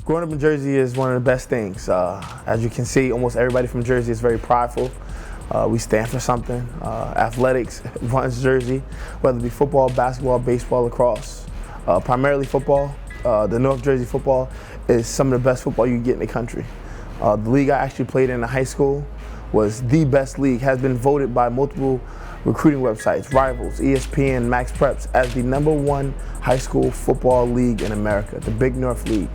Growing up in Jersey is one of the best things. As you can see, almost everybody from Jersey is very prideful. We stand for something. Athletics runs Jersey, whether it be football, basketball, baseball, lacrosse. Primarily football. The North Jersey football is some of the best football you can get in the country. The league I actually played in high school was the best league, has been voted by multiple recruiting websites, Rivals, ESPN, Max Preps, as the #1 high school football league in America, the Big North League.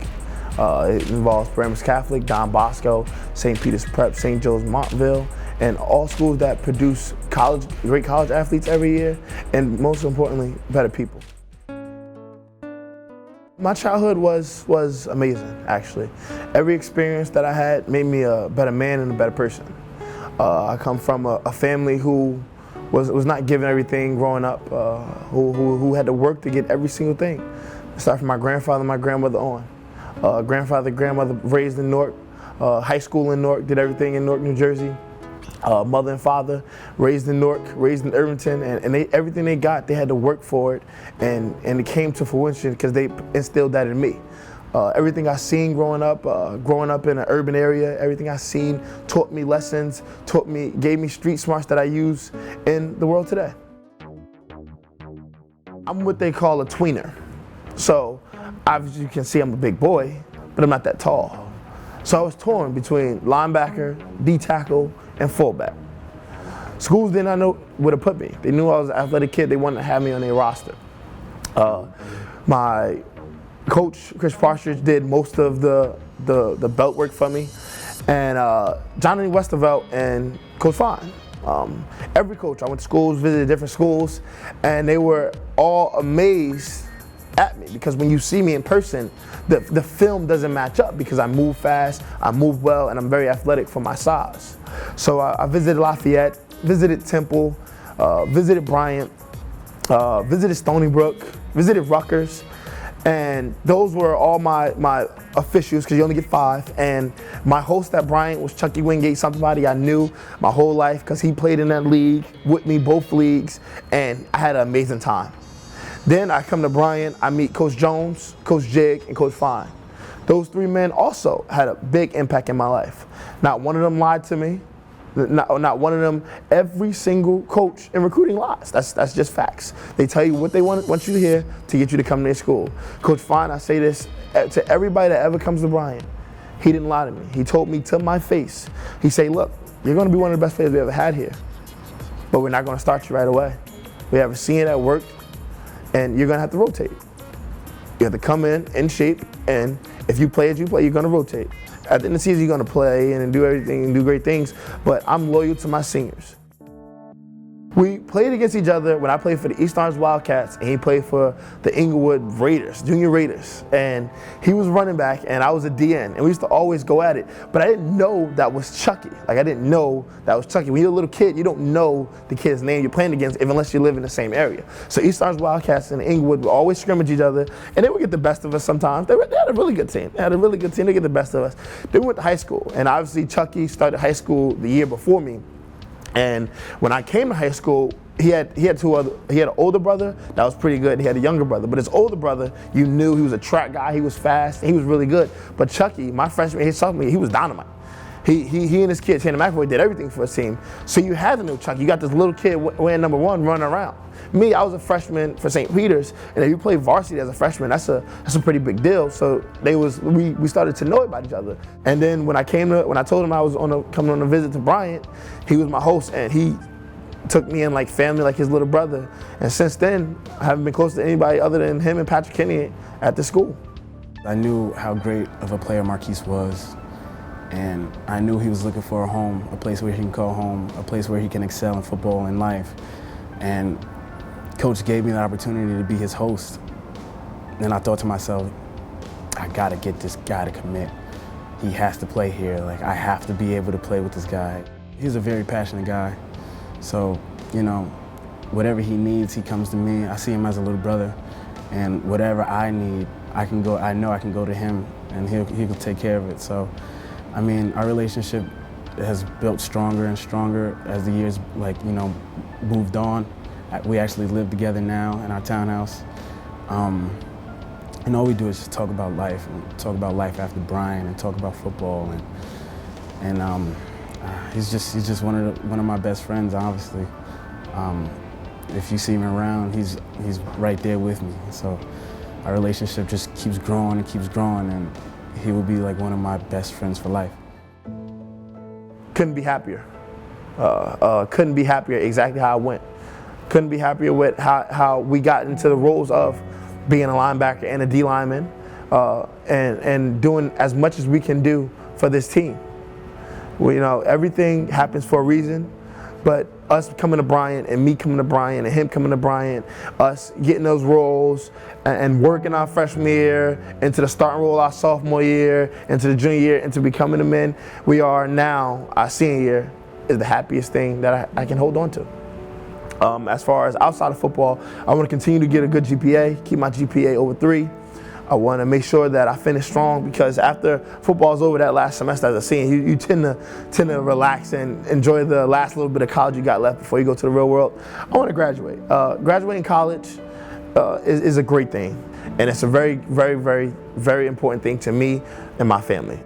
It involves Bryant Catholic, Don Bosco, St. Peter's Prep, St. Joe's Montville, and all schools that produce great college athletes every year, and most importantly, better people. My childhood was amazing, actually. Every experience that I had made me a better man and a better person. I come from a family who was not given everything growing up, who had to work to get every single thing. Start from my grandfather and my grandmother on. Grandmother raised in Newark, high school in Newark, did everything in Newark, New Jersey. Mother and father raised in Newark, raised in Irvington, and everything they got, they had to work for it, and it came to fruition because they instilled that in me. Everything I seen growing up in an urban area, everything I seen taught me lessons, gave me street smarts that I use in the world today. I'm what they call a tweener. So, obviously you can see I'm a big boy, but I'm not that tall. So I was torn between linebacker, D-tackle, and fullback. Schools did not know where to put me. They knew I was an athletic kid. They wanted to have me on their roster. My coach, Chris Partridge, did most of the belt work for me. And Johnny Westervelt and Coach Fine. Every coach, I went to schools, visited different schools, and they were all amazed at me, because when you see me in person, the film doesn't match up, because I move fast, I move well, and I'm very athletic for my size. So I visited Lafayette, visited Temple, visited Bryant, visited Stony Brook, visited Rutgers, and those were all my officials, because you only get 5. And my host at Bryant was Chucky Wingate, somebody I knew my whole life, because he played in that league with me, both leagues, and I had an amazing time. Then I come to Bryant, I meet Coach Jones, Coach Jig, and Coach Fine. Those 3 men also had a big impact in my life. Not one of them lied to me. Not one of them. Every single coach in recruiting lies. That's just facts. They tell you what they want you to hear to get you to come to their school. Coach Fine, I say this to everybody that ever comes to Bryant. He didn't lie to me. He told me to my face. He said, look, you're going to be one of the best players we ever had here, but we're not going to start you right away. We have a senior that worked, and you're going to have to rotate. You have to come in shape, and if you play as you play, you're going to rotate. At the end of the season, you're going to play and do everything and do great things, but I'm loyal to my seniors. We played against each other when I played for the East Orange Wildcats, and he played for the Inglewood Raiders, Junior Raiders. And he was running back, and I was a DN, and we used to always go at it. But I didn't know that was Chucky. Like, I didn't know that was Chucky. When you're a little kid, you don't know the kid's name you're playing against unless you live in the same area. So East Orange Wildcats and Inglewood would always scrimmage each other, and they would get the best of us sometimes. They had a really good team. They get the best of us. Then we went to high school, and obviously Chucky started high school the year before me. And when I came to high school, he had an older brother that was pretty good, and he had a younger brother. But his older brother, you knew he was a track guy, he was fast, and he was really good. But Chucky, my freshman, his sophomore year, he was dynamite. He and his kid, Shannon McAvoy, did everything for his team. So you had to know Chucky. You got this little kid wearing number 1 running around. Me, I was a freshman for St. Peter's, and if you play varsity as a freshman, that's a pretty big deal. So we started to know about each other. And then when I told him I was coming on a visit to Bryant, he was my host, and he took me in like family, like his little brother. And since then, I haven't been close to anybody other than him and Patrick Kinney at the school. I knew how great of a player Marquise was, and I knew he was looking for a home, a place where he can call home, a place where he can excel in football and life. And Coach gave me the opportunity to be his host. And I thought to myself, I gotta get this guy to commit. He has to play here. Like, I have to be able to play with this guy. He's a very passionate guy. So, you know, whatever he needs, he comes to me. I see him as a little brother. And whatever I need, I know I can go to him, and he'll take care of it. So, I mean, our relationship has built stronger and stronger as the years, moved on. We actually live together now in our townhouse. And all we do is just talk about life, and talk about life after Bryant, and talk about football, and he's just one of my best friends, obviously. If you see him around, he's right there with me. So our relationship just keeps growing and he will be like one of my best friends for life. Couldn't be happier. Couldn't be happier exactly how it went. Couldn't be happier with how we got into the roles of being a linebacker and a D lineman, and doing as much as we can do for this team. Well, you know, everything happens for a reason, but us coming to Bryant and me coming to Bryant and him coming to Bryant, us getting those roles and working our freshman year into the starting role our sophomore year, into the junior year, into becoming the men we are now, our senior year, is the happiest thing that I can hold on to. As far as outside of football, I want to continue to get a good GPA, keep my GPA over 3. I want to make sure that I finish strong, because after football's over that last semester as a senior, you tend to relax and enjoy the last little bit of college you got left before you go to the real world. I want to graduate. Graduating college is a great thing, and it's a very, very, very, very important thing to me and my family.